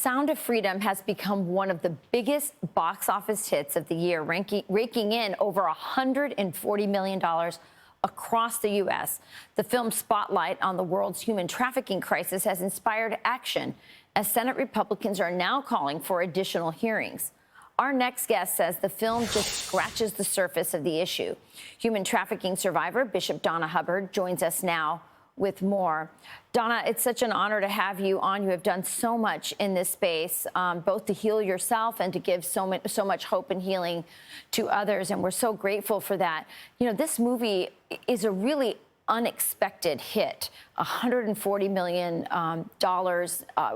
Sound of Freedom has become one of the biggest box office hits of the year, raking in over $140 million across the U.S. The film's spotlight on the world's human trafficking crisis has inspired action, as Senate Republicans are now calling for additional hearings. Our next guest says the film just scratches the surface of the issue. Human trafficking survivor Bishop Donna Hubbard joins us now with more. Donna, it's such an honor to have you on. You have done so much in this space, both to heal yourself and to give so much hope and healing to others, and we're so grateful for that. You know, this movie is a really unexpected hit, $140 million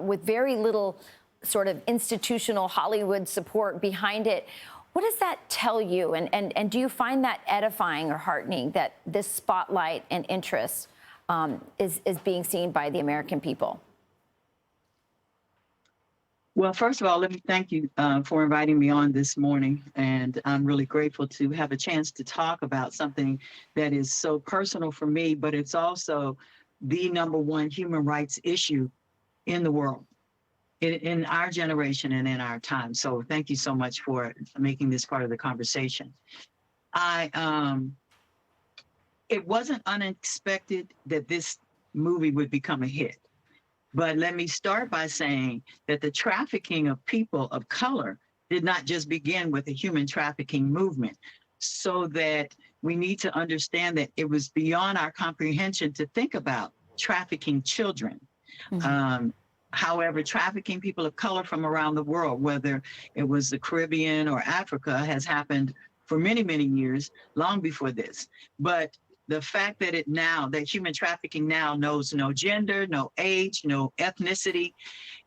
with very little sort of institutional Hollywood support behind it. What does that tell you? And do you find that edifying or heartening that this spotlight and interest is being seen by the American people? Well, first of all, let me thank you for inviting me on this morning. And I'm really grateful to have a chance to talk about something that is so personal for me, but it's also the #1 human rights issue in the world, in our generation and in our time. So thank you so much for making this part of the conversation. It wasn't unexpected that this movie would become a hit. But let me start by saying that the trafficking of people of color did not just begin with the human trafficking movement, so that we need to understand that it was beyond our comprehension to think about trafficking children. However, trafficking people of color from around the world, whether it was the Caribbean or Africa, has happened for many, many years, long before this. But the fact that that human trafficking now knows no gender, no age, no ethnicity,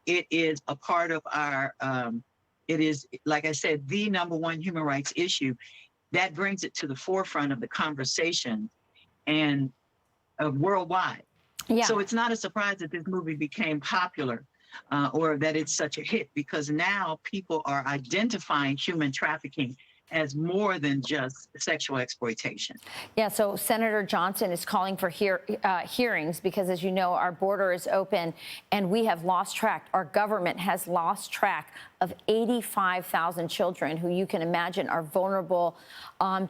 it is a part of our, it is, like I said, the #1 human rights issue. That brings it to the forefront of the conversation and worldwide. Yeah. So it's not a surprise that this movie became popular or that it's such a hit, because now people are identifying human trafficking as more than just sexual exploitation. Yeah, so Senator Johnson is calling for hearings because, as you know, our border is open and we have lost track. Our government has lost track of 85,000 children who you can imagine are vulnerable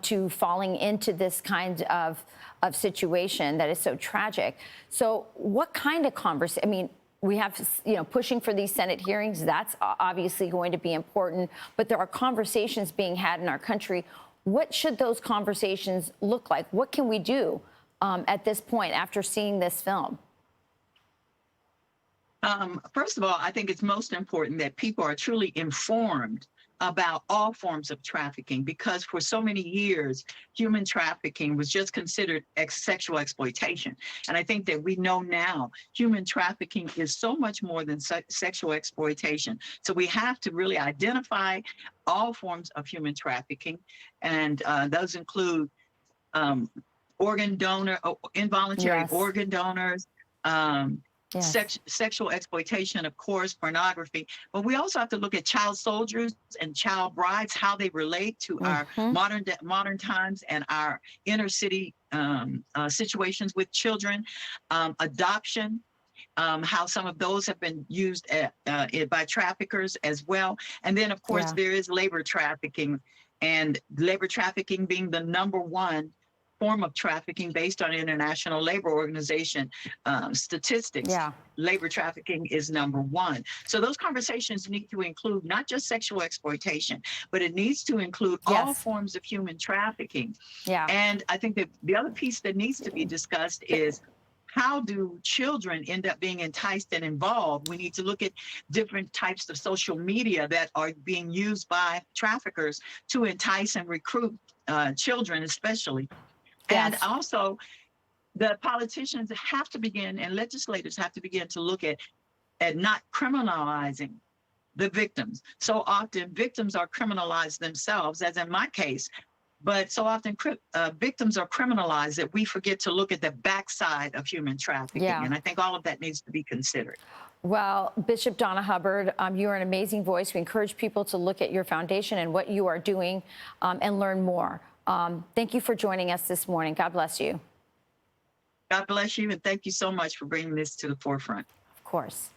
to falling into this kind of situation that is so tragic. So what kind of conversation? I mean, we have, pushing for these Senate hearings. That's obviously going to be important. But there are conversations being had in our country. What should those conversations look like? What can we do at this point after seeing this film? First of all, I think it's most important that people are truly informed about all forms of trafficking, because for so many years, human trafficking was just considered sexual exploitation. And I think that we know now human trafficking is so much more than sexual exploitation. So we have to really identify all forms of human trafficking. And those include involuntary organ donors, sexual exploitation, of course, pornography. But we also have to look at child soldiers and child brides, how they relate to our modern times and our inner city situations with children, adoption, how some of those have been used by traffickers as well. And then, of course, there is labor trafficking, and labor trafficking being the #1 form of trafficking based on International Labor Organization statistics. Labor trafficking is #1. So those conversations need to include not just sexual exploitation, but it needs to include all forms of human trafficking. And I think that the other piece that needs to be discussed is, how do children end up being enticed and involved? We need to look at different types of social media that are being used by traffickers to entice and recruit children, especially. And also, the politicians have to begin, and legislators have to begin to look at not criminalizing the victims. So often victims are criminalized themselves, as in my case, but so often victims are criminalized that we forget to look at the backside of human trafficking. And I think all of that needs to be considered. Well, Bishop Donna Hubbard, you are an amazing voice. We encourage people to look at your foundation and what you are doing and learn more. Thank you for joining us this morning. God bless you. God bless you, and thank you so much for bringing this to the forefront. Of course.